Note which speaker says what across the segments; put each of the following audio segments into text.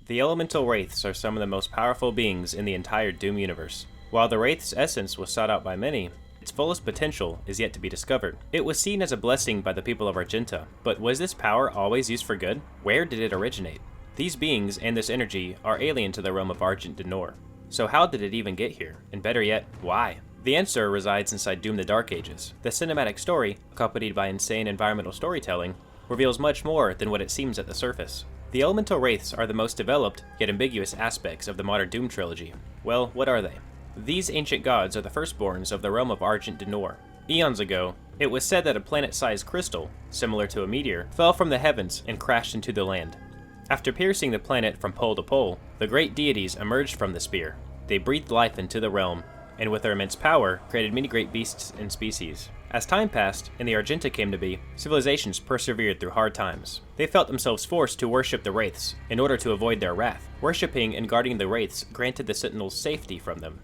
Speaker 1: The elemental Wraiths are some of the most powerful beings in the entire Doom universe. While the Wraith's essence was sought out by many, its fullest potential is yet to be discovered. It was seen as a blessing by the people of Argenta, but was this power always used for good? Where did it originate? These beings and this energy are alien to the realm of Argent Denor. So how did it even get here? And better yet, why? The answer resides inside Doom the Dark Ages. The cinematic story, accompanied by insane environmental storytelling, reveals much more than what it seems at the surface. The elemental Wraiths are the most developed, yet ambiguous aspects of the modern Doom trilogy. Well, what are they? These ancient gods are the firstborns of the realm of Argent Denor. Eons ago, it was said that a planet-sized crystal, similar to a meteor, fell from the heavens and crashed into the land. After piercing the planet from pole to pole, the great deities emerged from the spear. They breathed life into the realm, and with their immense power, created many great beasts and species. As time passed, and the Argenta came to be, civilizations persevered through hard times. They felt themselves forced to worship the Wraiths, in order to avoid their wrath. Worshipping and guarding the Wraiths granted the Sentinels safety from them.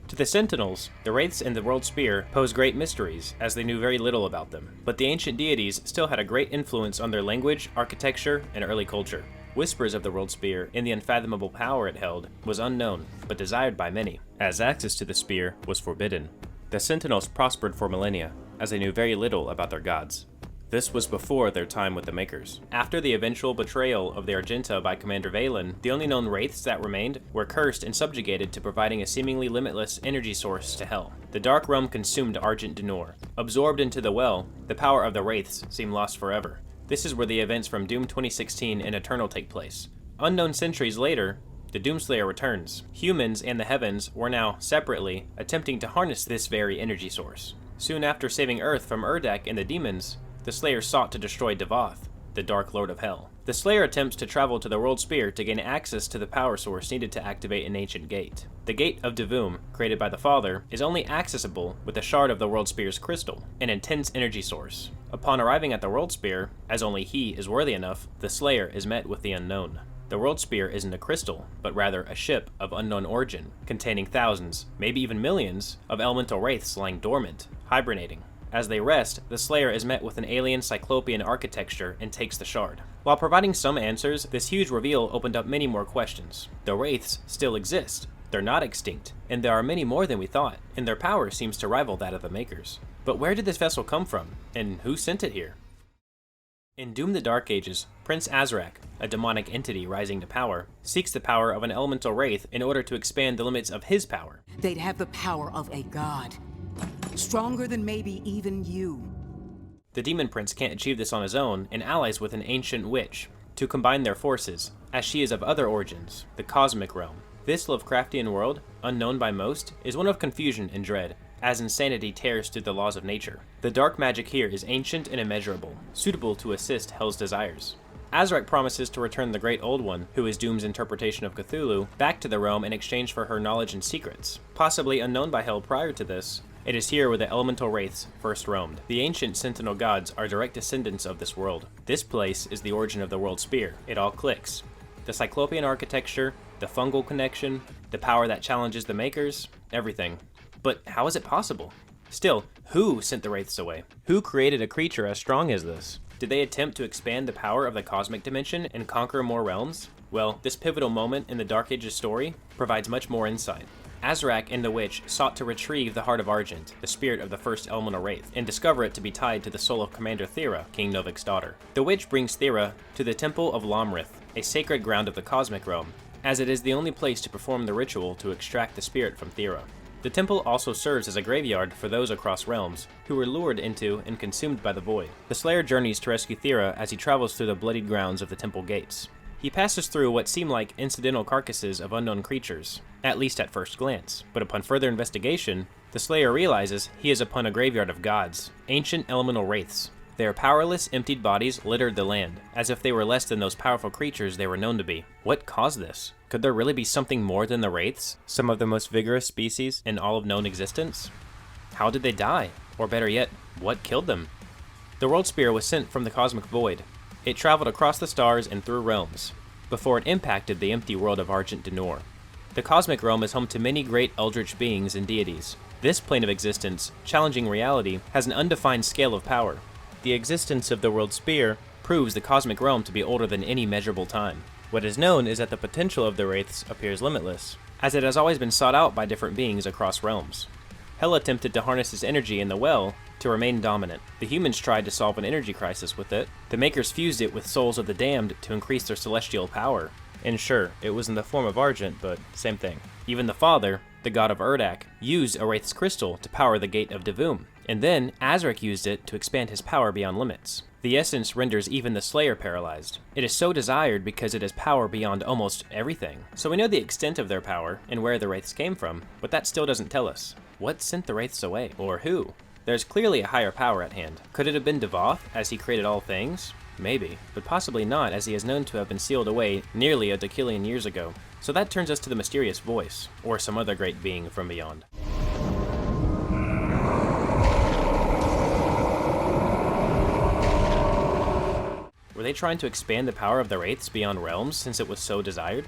Speaker 1: To the Sentinels, the Wraiths and the World Spear posed great mysteries, as they knew very little about them. But the ancient deities still had a great influence on their language, architecture, and early culture. Whispers of the World Spear and the unfathomable power it held was unknown, but desired by many, as access to the spear was forbidden. The Sentinels prospered for millennia, as they knew very little about their gods. This was before their time with the Makers. After the eventual betrayal of the Argenta by Commander Valen, the only known Wraiths that remained were cursed and subjugated to providing a seemingly limitless energy source to Hell. The Dark Realm consumed Argent Denor. Absorbed into the well, the power of the Wraiths seemed lost forever. This is where the events from Doom 2016 and Eternal take place. Unknown centuries later, the Doomslayer returns. Humans and the Heavens were now, separately, attempting to harness this very energy source. Soon after saving Earth from Urdak and the demons, the Slayer sought to destroy Devoth, the Dark Lord of Hell. The Slayer attempts to travel to the World Spear to gain access to the power source needed to activate an ancient gate. The Gate of Devum, created by the Father, is only accessible with a shard of the World Spear's crystal, an intense energy source. Upon arriving at the World Spear, as only he is worthy enough, the Slayer is met with the unknown. The World Spear isn't a crystal, but rather a ship of unknown origin, containing thousands, maybe even millions, of elemental Wraiths lying dormant, hibernating. As they rest, the Slayer is met with an alien cyclopean architecture and takes the shard. While providing some answers, this huge reveal opened up many more questions. The Wraiths still exist, they're not extinct, and there are many more than we thought, and their power seems to rival that of the Makers. But where did this vessel come from, and who sent it here? In Doom the Dark Ages, Prince Azrak, a demonic entity rising to power, seeks the power of an elemental Wraith in order to expand the limits of his power.
Speaker 2: They'd have the power of a god. Stronger than maybe even you.
Speaker 1: The Demon Prince can't achieve this on his own and allies with an ancient witch to combine their forces, as she is of other origins, the Cosmic Realm. This Lovecraftian world, unknown by most, is one of confusion and dread, as insanity tears through the laws of nature. The dark magic here is ancient and immeasurable, suitable to assist Hell's desires. Azrak promises to return the Great Old One, who is Doom's interpretation of Cuthulu, back to the realm in exchange for her knowledge and secrets. Possibly unknown by Hell prior to this, it is here where the elemental Wraiths first roamed. The ancient Sentinel gods are direct descendants of this world. This place is the origin of the World Spear. It all clicks. The Cyclopean architecture, the fungal connection, the power that challenges the Makers, everything. But how is it possible? Still, who sent the Wraiths away? Who created a creature as strong as this? Did they attempt to expand the power of the cosmic dimension and conquer more realms? Well, this pivotal moment in the Dark Ages story provides much more insight. Azrak and the Witch sought to retrieve the Heart of Argent, the spirit of the first elemental Wraith, and discover it to be tied to the soul of Commander Thera, King Novik's daughter. The Witch brings Thera to the Temple of Lomrith, a sacred ground of the Cosmic Realm, as it is the only place to perform the ritual to extract the spirit from Thera. The temple also serves as a graveyard for those across realms who were lured into and consumed by the void. The Slayer journeys to rescue Thera as he travels through the bloodied grounds of the temple gates. He passes through what seem like incidental carcasses of unknown creatures, at least at first glance, but upon further investigation, the Slayer realizes he is upon a graveyard of gods, ancient elemental Wraiths. Their powerless, emptied bodies littered the land, as if they were less than those powerful creatures they were known to be. What caused this? Could there really be something more than the Wraiths? Some of the most vigorous species in all of known existence? How did they die? Or better yet, what killed them? The World Spear was sent from the cosmic void. It traveled across the stars and through realms, before it impacted the empty world of Argent Denor. The Cosmic Realm is home to many great eldritch beings and deities. This plane of existence, challenging reality, has an undefined scale of power. The existence of the World Spear proves the Cosmic Realm to be older than any measurable time. What is known is that the potential of the Wraiths appears limitless, as it has always been sought out by different beings across realms. Hell attempted to harness its energy in the well to remain dominant. The humans tried to solve an energy crisis with it. The Makers fused it with souls of the damned to increase their celestial power. And sure, it was in the form of Argent, but same thing. Even the Father, the god of Urdak, used a Wraith's crystal to power the Gate of Devum, and then Azrak used it to expand his power beyond limits. The essence renders even the Slayer paralyzed. It is so desired because it has power beyond almost everything. So we know the extent of their power and where the Wraiths came from, but that still doesn't tell us. What sent the Wraiths away? Or who? There's clearly a higher power at hand. Could it have been Devoth, as he created all things? Maybe, but possibly not, as he is known to have been sealed away nearly a decillion years ago. So that turns us to the mysterious voice, or some other great being from beyond. Were they trying to expand the power of the Wraiths beyond realms since it was so desired?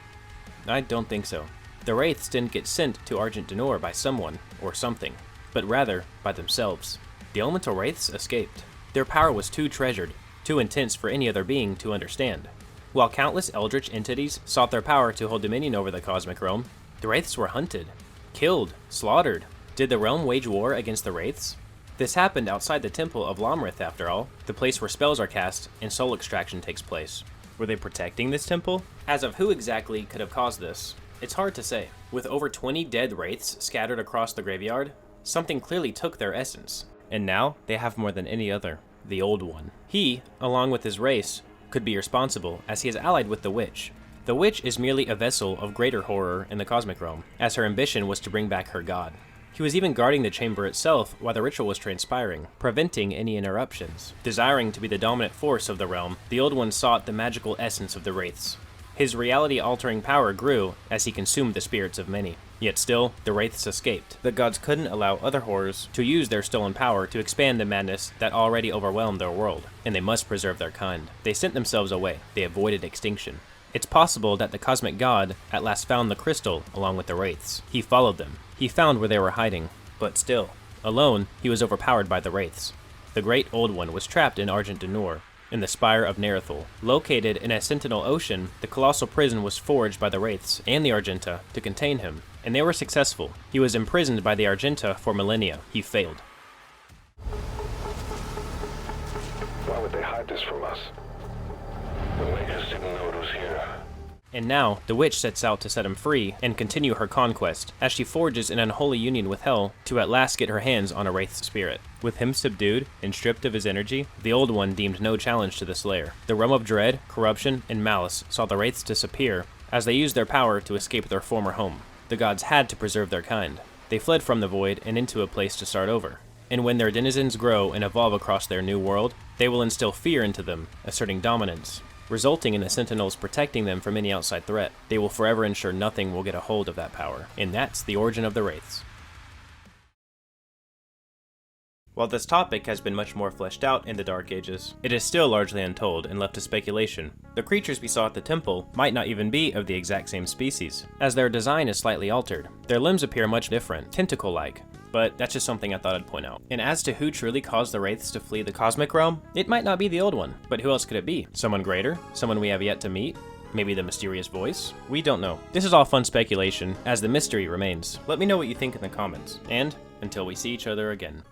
Speaker 1: I don't think so. The Wraiths didn't get sent to Argent Denor by someone, or something, but rather by themselves. The elemental Wraiths escaped. Their power was too treasured, too intense for any other being to understand. While countless eldritch entities sought their power to hold dominion over the cosmic realm, the Wraiths were hunted, killed, slaughtered. Did the realm wage war against the Wraiths? This happened outside the temple of Lomrith, after all, the place where spells are cast and soul extraction takes place. Were they protecting this temple? As of who exactly could have caused this, it's hard to say. With over 20 dead Wraiths scattered across the graveyard, something clearly took their essence. And now, they have more than any other. The Old One. He, along with his race, could be responsible, as he is allied with the Witch. The Witch is merely a vessel of greater horror in the cosmic realm, as her ambition was to bring back her god. He was even guarding the chamber itself while the ritual was transpiring, preventing any interruptions. Desiring to be the dominant force of the realm, the Old One sought the magical essence of the Wraiths. His reality-altering power grew as he consumed the spirits of many. Yet still, the Wraiths escaped. The gods couldn't allow other horrors to use their stolen power to expand the madness that already overwhelmed their world, and they must preserve their kind. They sent themselves away. They avoided extinction. It's possible that the cosmic god at last found the crystal along with the Wraiths. He followed them. He found where they were hiding. But still, alone, he was overpowered by the Wraiths. The Great Old One was trapped in Argent Denor, in the Spire of Nerethul. Located in a sentinel ocean, the colossal prison was forged by the Wraiths and the Argenta to contain him, and they were successful. He was imprisoned by the Argenta for millennia. He failed.
Speaker 3: Why would they hide this from us? The Makers didn't know it was here.
Speaker 1: And now, the Witch sets out to set him free and continue her conquest, as she forges an unholy union with Hell to at last get her hands on a Wraith's spirit. With him subdued and stripped of his energy, the Old One deemed no challenge to the Slayer. The realm of dread, corruption, and malice saw the Wraiths disappear as they used their power to escape their former home. The gods had to preserve their kind. They fled from the void and into a place to start over. And when their denizens grow and evolve across their new world, they will instill fear into them, asserting dominance, resulting in the Sentinels protecting them from any outside threat. They will forever ensure nothing will get a hold of that power. And that's the origin of the Wraiths. While this topic has been much more fleshed out in the Dark Ages, it is still largely untold and left to speculation. The creatures we saw at the temple might not even be of the exact same species, as their design is slightly altered. Their limbs appear much different, tentacle-like, but that's just something I thought I'd point out. And as to who truly caused the Wraiths to flee the cosmic realm, it might not be the Old One, but who else could it be? Someone greater? Someone we have yet to meet? Maybe the mysterious voice? We don't know. This is all fun speculation, as the mystery remains. Let me know what you think in the comments, and until we see each other again.